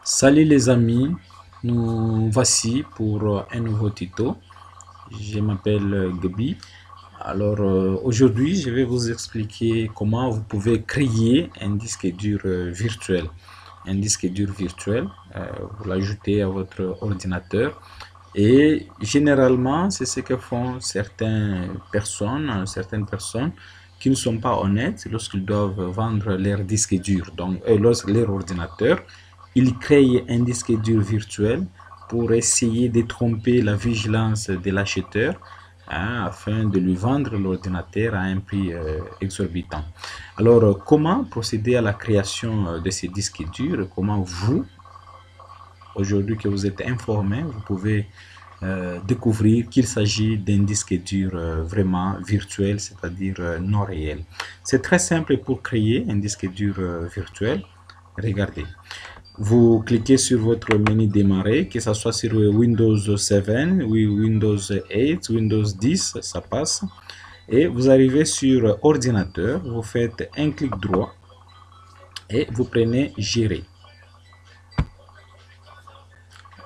Salut les amis, nous voici pour un nouveau tuto. Je m'appelle Gabi. Aujourd'hui, je vais vous expliquer comment vous pouvez créer un disque dur virtuel. Un disque dur virtuel, vous l'ajoutez à votre ordinateur. Et généralement, c'est ce que font certaines personnes qui ne sont pas honnêtes lorsqu'ils doivent vendre leur disque dur, donc leur ordinateur. Ils créent un disque dur virtuel pour essayer de tromper la vigilance de l'acheteur, afin de lui vendre l'ordinateur à un prix exorbitant. Comment procéder à la création de ces disques durs? Comment vous, aujourd'hui que vous êtes informé, vous pouvez découvrir qu'il s'agit d'un disque dur vraiment virtuel, c'est-à-dire non réel. C'est très simple pour créer un disque dur virtuel. Regardez. Vous cliquez sur votre menu démarrer, que ce soit sur Windows 7, Windows 8, Windows 10, ça passe. Et vous arrivez sur ordinateur, vous faites un clic droit et vous prenez gérer.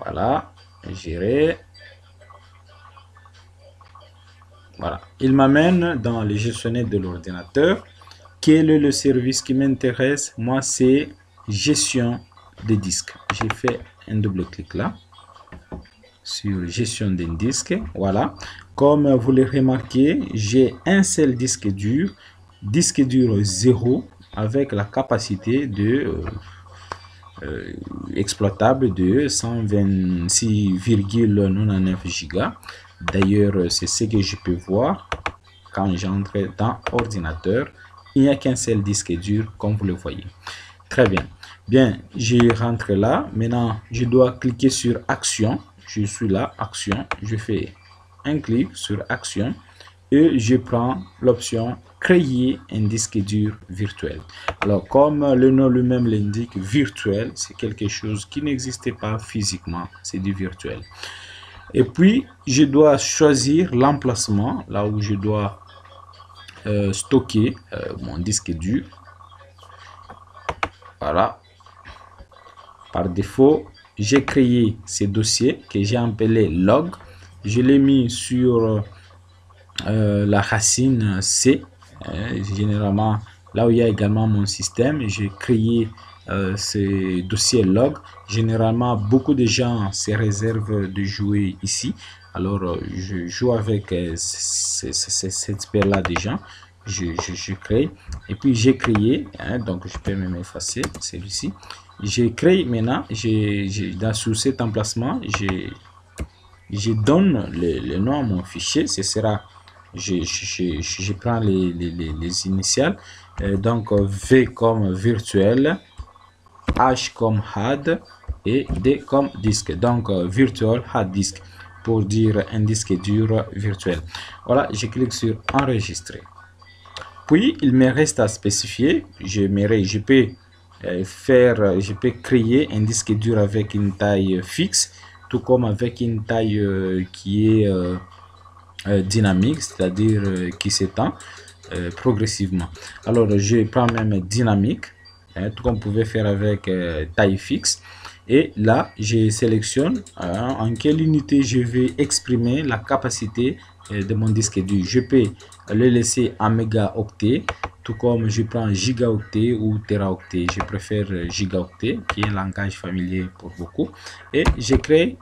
Voilà, gérer. Voilà, il m'amène dans le gestionnaire de l'ordinateur. Quel est le service qui m'intéresse? Moi, c'est gestion des disques. J'ai fait un double clic là sur gestion des disques. Voilà, comme vous le remarquez, j'ai un seul disque dur 0 avec la capacité de exploitable de 126,99 Go. D'ailleurs, c'est ce que je peux voir quand j'entre dans ordinateur. Il n'y a qu'un seul disque dur, comme vous le voyez. Très bien. Bien, je rentre là. Maintenant, je dois cliquer sur Action. Je suis là, Action. Je fais un clic sur Action et je prends l'option Créer un disque dur virtuel. Alors, comme le nom lui-même l'indique, virtuel, c'est quelque chose qui n'existait pas physiquement, c'est du virtuel. Et puis, je dois choisir l'emplacement, là où je dois stocker mon disque dur. Voilà. Par défaut, j'ai créé ces dossiers que j'ai appelé log. Je l'ai mis sur la racine C. Généralement, là où il y a également mon système, j'ai créé ces dossiers log. Généralement, beaucoup de gens se réservent de jouer ici. Alors, je joue avec cette paire-là de gens. Je crée. Et puis, j'ai créé. Donc, je peux même effacer celui-ci. J'ai créé maintenant. Sur cet emplacement, je donne le nom à mon fichier. Ce sera... Je prends les initiales, donc V comme virtuel, H comme hard et D comme disque, donc virtual hard disk pour dire un disque dur virtuel. Voilà, je clique sur enregistrer. Puis il me reste à spécifier. Je peux créer un disque dur avec une taille fixe, tout comme avec une taille qui est dynamique, c'est-à-dire qui s'étend progressivement. Alors je prends même dynamique, tout comme vous pouvez faire avec taille fixe, et là je sélectionne en quelle unité je vais exprimer la capacité de mon disque dur. Je peux le laisser en mégaoctets, tout comme je prends gigaoctet ou teraoctet. Je préfère gigaoctet, qui est un langage familier pour beaucoup, et je crée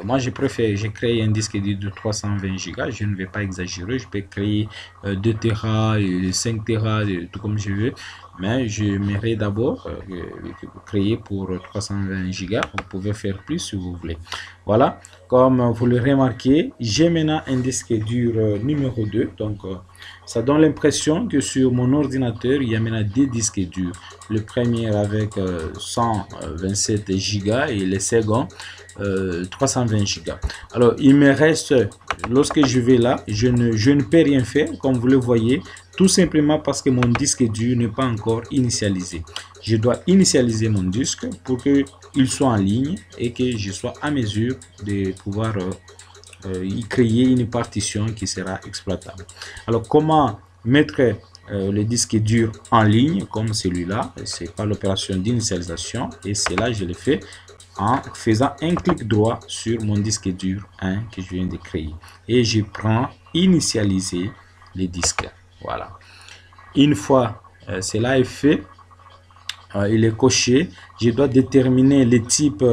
moi je créer un disque de 320 Go. Je ne vais pas exagérer, je peux créer 2 Tera, 5 Tera, tout comme je veux, mais je m'aimerais d'abord créer pour 320 Go. Vous pouvez faire plus si vous voulez. Voilà, comme vous le remarquez, j'ai maintenant un disque dur numéro 2, donc ça donne l'impression que sur mon ordinateur il y a maintenant deux disques durs, le premier avec 127 Go et le second 320 Go. Alors il me reste, lorsque je vais là, je ne peux rien faire comme vous le voyez, tout simplement parce que mon disque dur n'est pas encore initialisé. Je dois initialiser mon disque pour qu'il soit en ligne et que je sois à mesure de pouvoir y créer une partition qui sera exploitable. Alors comment mettre le disque dur en ligne comme celui-là. C'est pas l'opération d'initialisation, et c'est là je le fais en faisant un clic droit sur mon disque dur 1 que je viens de créer, et je prends initialiser les disques. Voilà, une fois cela est fait, il est coché, je dois déterminer le type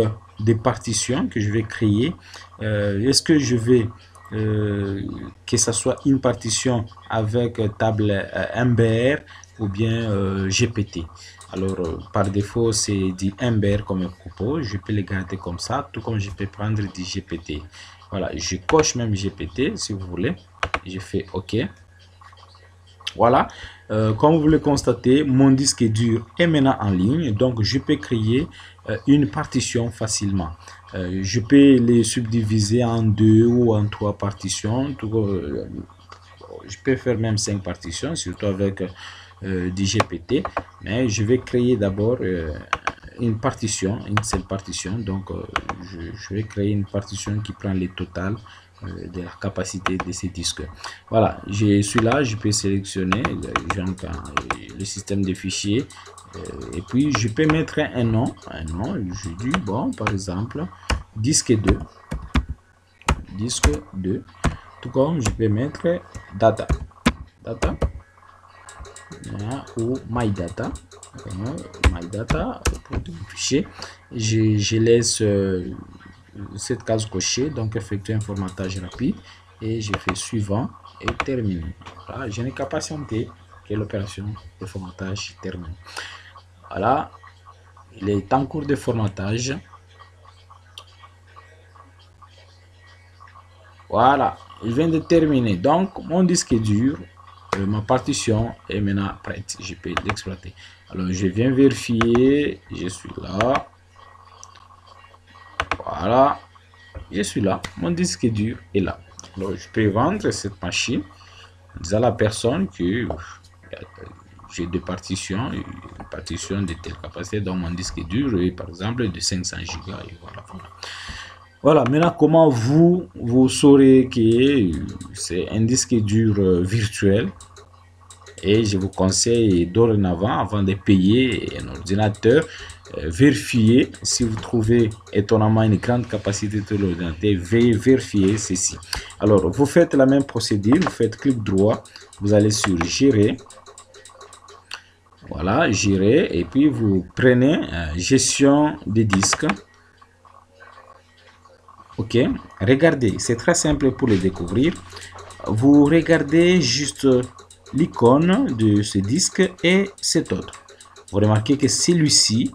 de partition que je vais créer. Est-ce que je vais que ça soit une partition avec table MBR ou bien GPT? Alors par défaut c'est du MBR comme propos, je peux le garder comme ça, tout comme je peux prendre du GPT. Voilà, je coche même GPT si vous voulez, je fais OK. Voilà, comme vous le constatez, mon disque dur est maintenant en ligne, donc je peux créer une partition facilement. Je peux les subdiviser en 2 ou en 3 partitions. Je peux faire même 5 partitions, surtout avec du GPT, mais je vais créer d'abord une partition, une seule partition. Donc je vais créer une partition qui prend le total de la capacité de ces disques. Voilà, je suis là, je peux sélectionner le système de fichiers, et puis je peux mettre un nom, je dis bon, par exemple disque 2, tout comme je peux mettre data ou my data pour le fichier. Je laisse cette case cochée, donc effectuer un formatage rapide, et je fais suivant et terminé. Voilà, je n'ai qu'à patienter que l'opération de formatage termine. Voilà, il est en cours de formatage. Voilà, il vient de terminer. Donc mon disque dur, ma partition est maintenant prête, je peux l'exploiter. Alors je viens vérifier, je suis là. Voilà, je suis là, mon disque dur est là. Alors je peux vendre cette machine à la personne que j'ai deux partitions, une partition de telle capacité dans mon disque dur, et par exemple de 500 Go. Et voilà, maintenant comment vous saurez que c'est un disque dur virtuel. Et je vous conseille dorénavant, avant de payer un ordinateur, vérifier si vous trouvez étonnamment une grande capacité de l'ordinateur, vérifier ceci. Alors vous faites la même procédure, vous faites clic droit, vous allez sur gérer. Voilà, gérer, et puis vous prenez gestion des disques. Ok, regardez, c'est très simple pour le découvrir. Vous regardez juste l'icône de ce disque et cet autre. Vous remarquez que celui-ci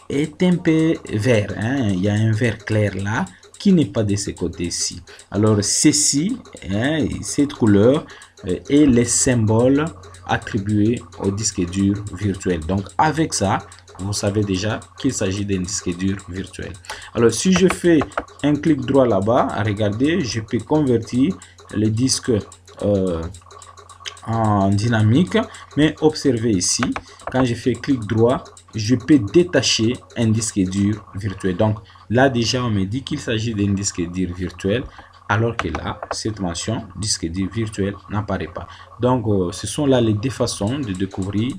est un peu vert, hein? Il y a un vert clair là qui n'est pas de ce côté-ci. Alors ceci, hein, cette couleur est les symboles attribués au disque dur virtuel. Donc avec ça, vous savez déjà qu'il s'agit d'un disque dur virtuel. Alors si je fais un clic droit là-bas, regardez, je peux convertir le disque en dynamique, mais observez ici, quand je fais clic droit, je peux détacher un disque dur virtuel. Donc là déjà on me dit qu'il s'agit d'un disque dur virtuel, alors que là cette mention disque dur virtuel n'apparaît pas. Donc ce sont là les deux façons de découvrir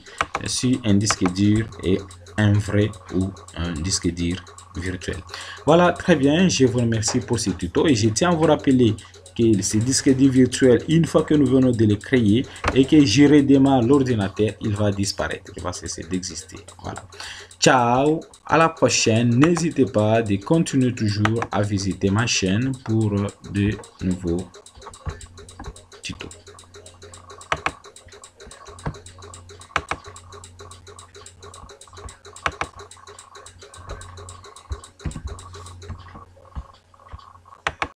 si un disque dur est un vrai ou un disque dur virtuel. Voilà, très bien, je vous remercie pour ce tuto, et je tiens à vous rappeler que ce disque dur virtuel, une fois que nous venons de le créer et que je redémarre l'ordinateur, il va disparaître, il va cesser d'exister. Voilà. Ciao, à la prochaine. N'hésitez pas de continuer toujours à visiter ma chaîne pour de nouveaux tutos.